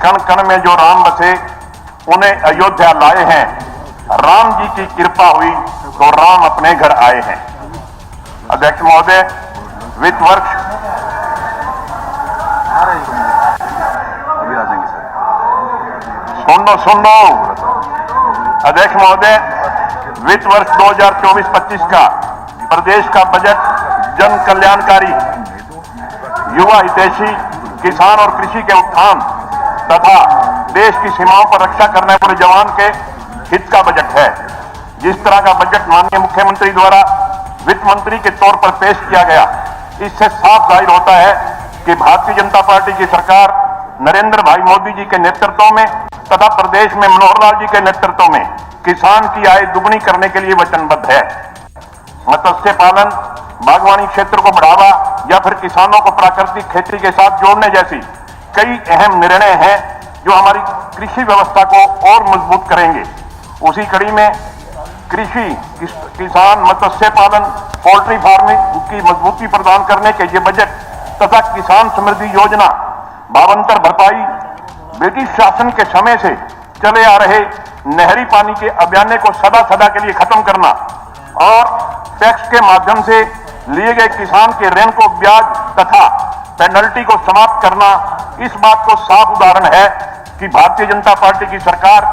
कण कण में जो राम बसे उन्हें अयोध्या लाए हैं। राम जी की कृपा हुई तो राम अपने घर आए हैं। अध्यक्ष महोदय, वित्त वर्ष सुन लो। अध्यक्ष महोदय, वित्त वर्ष 2024-25 का प्रदेश का बजट जन कल्याणकारी, युवा हितैषी, किसान और कृषि के उत्थान तथा देश की सीमाओं पर रक्षा करने वाले जवान के हित का बजट है। जिस तरह का बजट माननीय मुख्यमंत्री द्वारा वित्त मंत्री के तौर पर पेश किया गया, इससे साफ जाहिर होता है कि भारतीय जनता पार्टी की सरकार नरेंद्र भाई मोदी जी के नेतृत्व में तथा प्रदेश में मनोहर लाल जी के नेतृत्व में किसान की आय दुगनी करने के लिए वचनबद्ध है। मत्स्य पालन, बागवानी क्षेत्र को बढ़ावा या फिर किसानों को प्राकृतिक खेती के साथ जोड़ने जैसी कई अहम निर्णय हैं जो हमारी कृषि व्यवस्था को और मजबूत करेंगे। उसी कड़ी में कृषि, किसान, मत्स्य पालन, पोल्ट्री फार्मिंग की मजबूती प्रदान करने के ये बजट तथा किसान समृद्धि योजना, भावांतर भरपाई, ब्रिटिश शासन के समय से चले आ रहे नहरी पानी के अभियान को सदा के लिए खत्म करना और टैक्स के माध्यम से लिए गए किसान के ऋण को ब्याज तथा पेनल्टी को समाप्त करना, इस बात को साफ उदाहरण है कि भारतीय जनता पार्टी की सरकार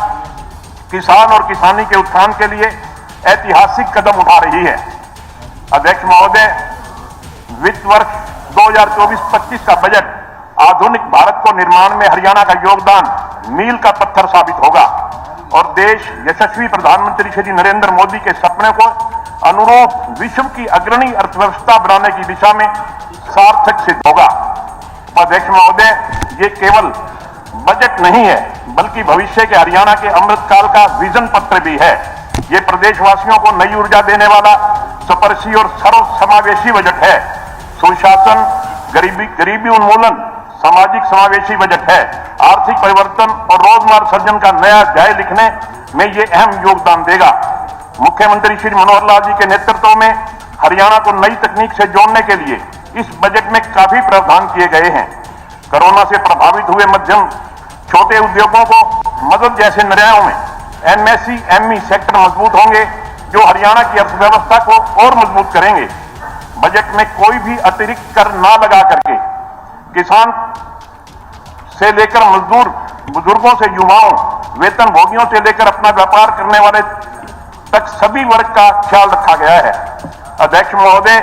किसान और किसानी के उत्थान के लिए ऐतिहासिक कदम उठा रही है। अध्यक्ष महोदय, वित्त वर्ष 2024-25 का बजट आधुनिक भारत को निर्माण में हरियाणा का योगदान मील का पत्थर साबित होगा और देश यशस्वी प्रधानमंत्री श्री नरेंद्र मोदी के सपने को अनुरूप विश्व की अग्रणी अर्थव्यवस्था बनाने की दिशा में सार्थक सिद्ध होगा। अध्यक्ष महोदय, ये केवल बजट नहीं है बल्कि भविष्य के हरियाणा के अमृतकाल का विजन पत्र भी है। ये प्रदेशवासियों को नई ऊर्जा देने वाला स्पर्शी और सर्व समावेशी बजट है। सुशासन, गरीबी उन्मूलन, सामाजिक समावेशी बजट है। आर्थिक परिवर्तन और रोजगार सृजन का नया अध्याय लिखने में ये अहम योगदान देगा। मुख्यमंत्री श्री मनोहर लाल जी के नेतृत्व में हरियाणा को नई तकनीक से जोड़ने के लिए इस बजट में काफी प्रावधान किए गए हैं। कोरोना से प्रभावित हुए मध्यम छोटे उद्योगों को मदद जैसे निर्णयों में एमएसई, एमई सेक्टर मजबूत होंगे जो हरियाणा की अर्थव्यवस्था को और मजबूत करेंगे। बजट में कोई भी अतिरिक्त कर ना लगा करके किसान से लेकर मजदूर, बुजुर्गों से युवाओं, वेतन भोगियों से लेकर अपना व्यापार करने वाले तक सभी वर्ग का ख्याल रखा गया है। अध्यक्ष महोदय,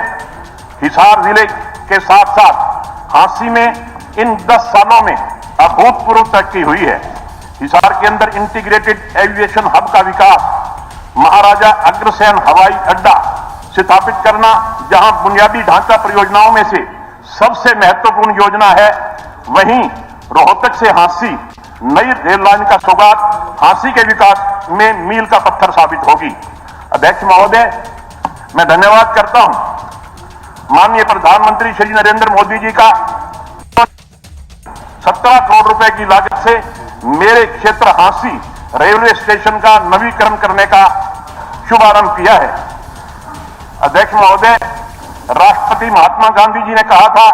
हिसार जिले के साथ साथ हांसी में इन 10 सालों में अभूतपूर्व तरक्की हुई है। हिसार के अंदर इंटीग्रेटेड एविएशन हब का विकास, महाराजा अग्रसेन हवाई अड्डा स्थापित करना, जहां बुनियादी ढांचा परियोजनाओं में से सबसे महत्वपूर्ण योजना है, वहीं रोहतक से हांसी नई रेल लाइन का सौगात हांसी के विकास में मील का पत्थर साबित होगी। अध्यक्ष महोदय, मैं धन्यवाद करता हूं माननीय प्रधानमंत्री श्री नरेंद्र मोदी जी का 17 करोड़ रुपए की लागत से मेरे क्षेत्र हांसी रेलवे स्टेशन का नवीकरण करने का शुभारंभ किया है। अध्यक्ष महोदय, राष्ट्रपति महात्मा गांधी जी ने कहा था,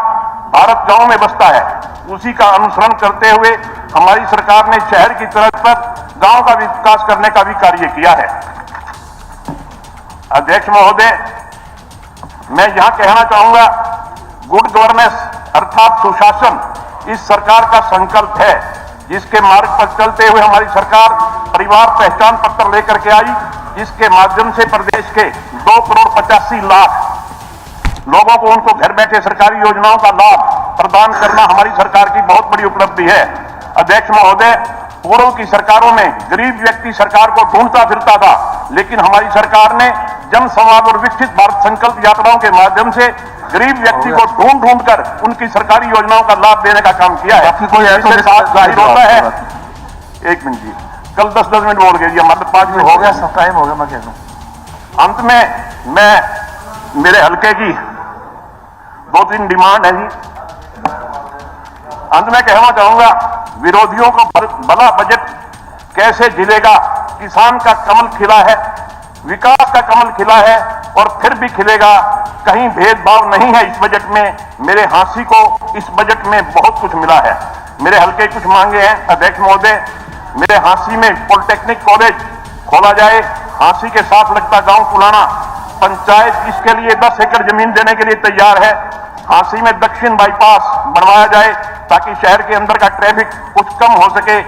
भारत गांव में बसता है। उसी का अनुसरण करते हुए हमारी सरकार ने शहर की तर्ज पर गांव का विकास करने का भी कार्य किया है। अध्यक्ष महोदय, मैं यहां कहना चाहूंगा, गुड गवर्नेंस अर्थात सुशासन इस सरकार का संकल्प है, जिसके मार्ग पर चलते हुए हमारी सरकार परिवार पहचान पत्र लेकर के आई, जिसके माध्यम से प्रदेश के 2 करोड़ 85 लाख लोगों को उनको घर बैठे सरकारी योजनाओं का लाभ प्रदान करना हमारी सरकार की बहुत बड़ी उपलब्धि है। अध्यक्ष महोदय, पूर्व की सरकारों में गरीब व्यक्ति सरकार को ढूंढता फिरता था, लेकिन हमारी सरकार ने जन संवाद और विकसित भारत संकल्प यात्राओं के माध्यम से गरीब व्यक्ति को ढूंढ कर उनकी सरकारी योजनाओं का लाभ देने का काम किया है। इसके साथ जाहिर होता है, एक मिनट जी, कल 10-10 मिनट बोल गए, मतलब 5 मिनट हो गया, सब टाइम हो गया। मैं कह दूं अंत में मैं मेरे हल्के की 2-3 डिमांड है जी। अंत में कहना चाहूंगा, विरोधियों को भला बजट कैसे झिलेगा, किसान का कमल खिला है, विकास का कमल खिला है और फिर भी खिलेगा। कहीं भेदभाव नहीं है इस बजट में। मेरे हांसी को इस बजट में बहुत कुछ मिला है। मेरे हल्के कुछ मांगे हैं अध्यक्ष महोदय। मेरे हांसी में पॉलिटेक्निक कॉलेज खोला जाए, हांसी के साथ लगता गांव पुलाना। पंचायत इसके लिए 10 एकड़ जमीन देने के लिए तैयार है। हांसी में दक्षिण बाईपास बनवाया जाए ताकि शहर के अंदर का ट्रैफिक कुछ कम हो सके।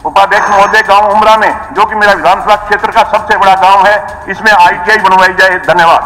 उपाध्यक्ष महोदय, गांव उमरा में जो कि मेरा विधानसभा क्षेत्र का सबसे बड़ा गांव है, इसमें ITI बनवाई जाए। धन्यवाद।